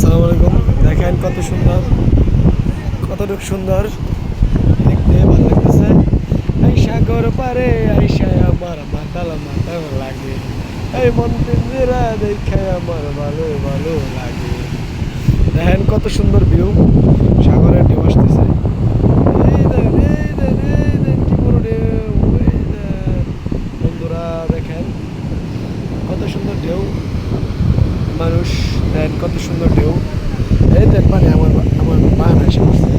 আসসালামু আলাইকুম। দেখেন কত সুন্দর, কতটুকু সুন্দর দেখতে ভালো লাগতেছে। এই সাগর পারে আইসায় আমার মাতাল মাতাল লাগে, এই মন পিঞ্জিরা দেখে আমার ভালো ভালো লাগে। দেখেন কত সুন্দর ভিউ, সাগরের ঢেউ আসতেছে। এই দেখেন, এই দেখেন, এই দেখেন কি বড় ঢেউ। এই দেখেন বন্ধুরা, দেখেন কত সুন্দর ঢেউ। মানুষ, দেখেন কত সুন্দর ঢেউ। এই দেখ মানে আমার আমার বান এসে পড়ছে।